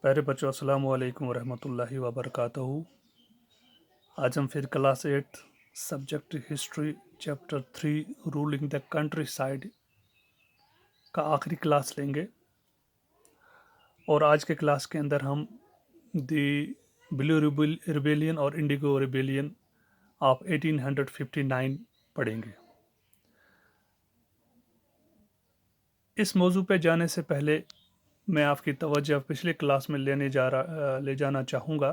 प्यारे बच्चों, अस्सलाम वालेकुम वरहमतुल्लाहि वबरकातुहू। आज हम फिर class 8 subject history chapter 3 ruling the country side का आखिरी क्लास लेंगे। और आज के क्लास के अंदर हम दी ब्लू रिबेलियन और इंडिगो रिबेलियन ऑफ 1859 पढ़ेंगे। इस मौजू पे जाने से पहले मैं आपकी तवज्जो पिछले क्लास में ले जाना चाहूँगा।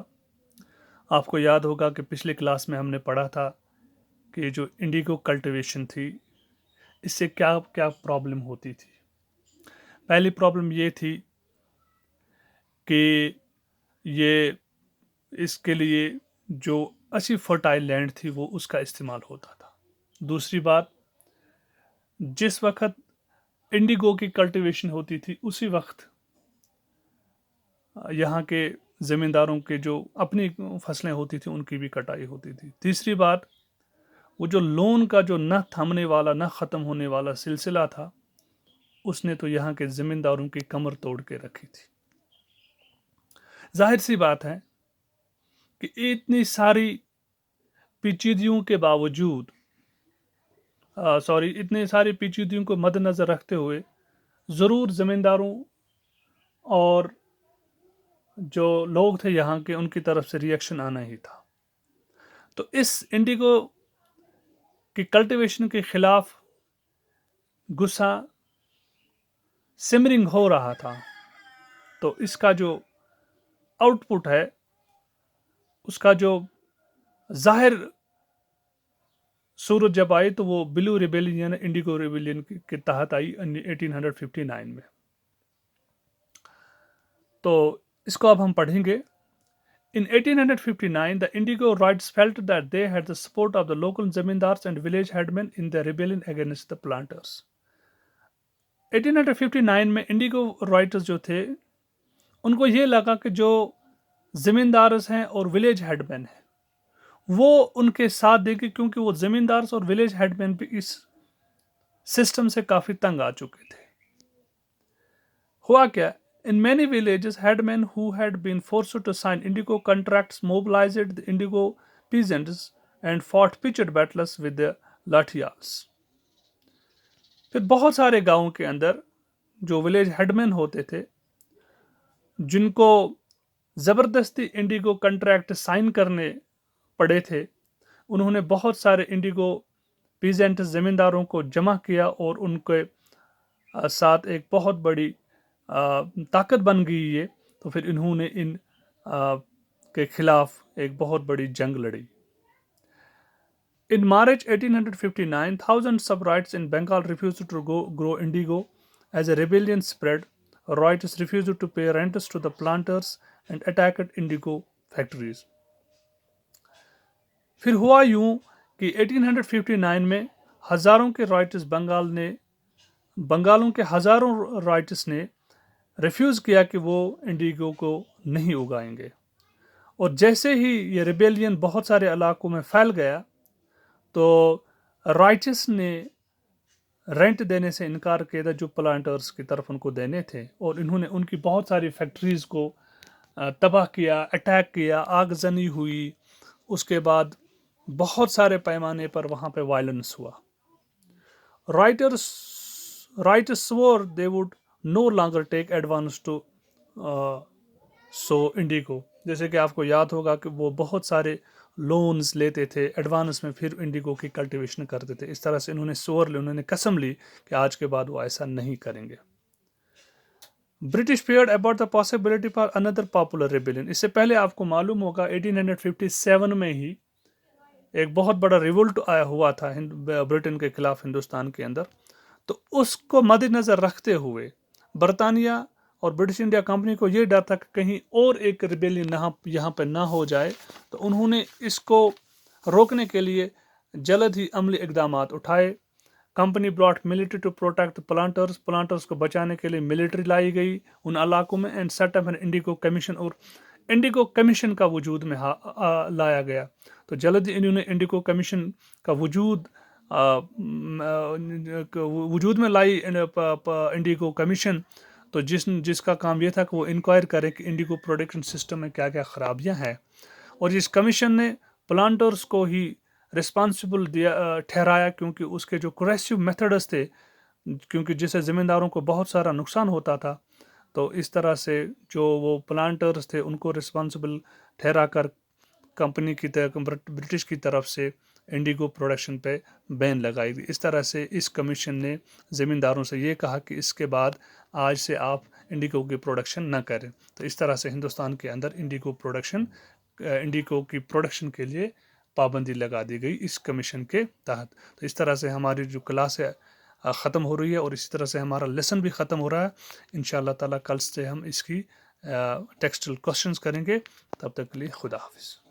आपको याद होगा कि पिछले क्लास में हमने पढ़ा था कि जो इंडिगो कल्टीवेशन थी, इससे क्या क्या प्रॉब्लम होती थी। पहली प्रॉब्लम ये थी कि ये इसके लिए जो अच्छी फर्टाइल लैंड थी वो उसका इस्तेमाल होता था। दूसरी बात, जिस वक्त इंडिगो की कल्टीवेशन होती थी उसी वक्त यहाँ के ज़मींदारों के जो अपनी फसलें होती थी उनकी भी कटाई होती थी। तीसरी बात, वो जो लोन का जो न थमने वाला न ख़त्म होने वाला सिलसिला था, उसने तो यहाँ के ज़मींदारों की कमर तोड़ के रखी थी। जाहिर सी बात है कि इतनी सारी पेचीदगियों के बावजूद इतने सारी पेचीदगियों को मद्देनज़र रखते हुए ज़रूर ज़मींदारों और जो लोग थे यहाँ के, उनकी तरफ से रिएक्शन आना ही था। तो इस इंडिगो की कल्टीवेशन के खिलाफ गुस्सा सिमरिंग हो रहा था। तो इसका जो आउटपुट है, उसका जो जाहिर सूरत जब आई तो वो ब्लू रिबेलियन इंडिगो रिबेलियन के तहत आई 1859 में। तो इसको अब हम पढ़ेंगे। In 1859, the Indigo Rights felt that they had the support of the local zamindars and village headmen in the rebellion against the planters. 1859 में इंडिगो राइटर्स जो थे, उनको ये लगा कि जो ज़मींदार हैं और विलेज हेडमैन हैं वो उनके साथ देंगे, क्योंकि वो ज़मींदार और विलेज हेडमैन भी इस सिस्टम से काफ़ी तंग आ चुके थे। हुआ क्या, in many villages, headmen who had been forced to sign indigo contracts mobilized the indigo peasants and fought pitched battles with the लाठियाल्स। फिर बहुत सारे गांवों के अंदर जो विलेज हेडमैन होते थे, जिनको ज़बरदस्ती इंडिगो कॉन्ट्रैक्ट साइन करने पड़े थे, उन्होंने बहुत सारे इंडिगो पीजेंट ज़मींदारों को जमा किया और उनके साथ एक बहुत बड़ी ताकत बन गई ये। तो फिर इन्होंने इन के खिलाफ एक बहुत बड़ी जंग लड़ी। In March 1859, thousands of Riots in Bengal refused to grow indigo. As a rebellion spread, Riots refused to pay rents to the planters and attacked indigo factories. फिर हुआ यूं कि 1859 में हज़ारों के राइटर्स बंगालों के हज़ारों राइटर्स ने रिफ्यूज़ किया कि वो इंडिगो को नहीं उगाएंगे। और जैसे ही ये रिबेलियन बहुत सारे इलाकों में फैल गया तो राइटर्स ने रेंट देने से इनकार किया था जो प्लांटर्स की तरफ उनको देने थे, और इन्होंने उनकी बहुत सारी फैक्ट्रीज़ को तबाह किया, अटैक किया, आगजनी हुई। उसके बाद बहुत सारे पैमाने पर वहाँ पे वायलेंस हुआ। Writers swore they would no longer take advance to sow indigo। जैसे कि आपको याद होगा कि वो बहुत सारे लोन्स लेते थे एडवांस में, फिर इंडिगो की कल्टीवेशन करते थे। इस तरह से उन्होंने कसम ली कि आज के बाद वो ऐसा नहीं करेंगे। British feared about the possibility for another popular rebellion। इससे पहले आपको मालूम होगा 1857 में ही एक बहुत बड़ा रिवोल्ट आया हुआ था ब्रिटेन के खिलाफ हिंदुस्तान के अंदर। तो उसको मद्देनज़र रखते हुए बरतानिया और ब्रिटिश इंडिया कंपनी को ये डर था कि कहीं और एक रिबेलियन यहाँ पर ना हो जाए, तो उन्होंने इसको रोकने के लिए जल्द ही अमली इकदाम उठाए। Company brought military to protect planters को बचाने के लिए मिलिट्री लाई गई उन इलाकों में, and set up an Indigo commission, और इंडिगो कमीशन का वजूद में लाया गया। तो जल्द ही इन्होंने इंडिगो कमीशन का वजूद में लाई इंडिगो कमीशन। تو جس کا کام یہ تھا کہ وہ انکوائر کریں کہ انڈیگو پروڈکشن سسٹم میں کیا کیا خرابیاں ہیں، اور اس کمیشن نے پلانٹرز کو ہی رسپانسبل ٹھہرایا، کیونکہ اس کے جو کریسیو میتھڈز تھے، کیونکہ جس سے زمینداروں کو بہت سارا نقصان ہوتا تھا، تو اس طرح سے جو وہ پلانٹرز تھے ان کو رسپانسبل ٹھہرا کر کمپنی کی برٹش کی طرف سے انڈیگو پروڈکشن پہ بین لگائی گئی۔ اس طرح سے اس کمیشن نے زمینداروں سے یہ کہا کہ اس کے بعد آج سے آپ انڈیگو کی پروڈکشن نہ کریں۔ تو اس طرح سے ہندوستان کے اندر انڈیگو کی پروڈکشن کے لیے پابندی لگا دی گئی اس کمیشن کے تحت۔ تو اس طرح سے ہماری جو کلاس ہے ختم ہو رہی ہے، اور اسی طرح سے ہمارا لیسن بھی ختم ہو رہا ہے۔ انشاءاللہ تعالیٰ کل سے ہم اس کی ٹیکسٹل کوسچنز کریں گے۔ تب تک کے لیے خدا حافظ۔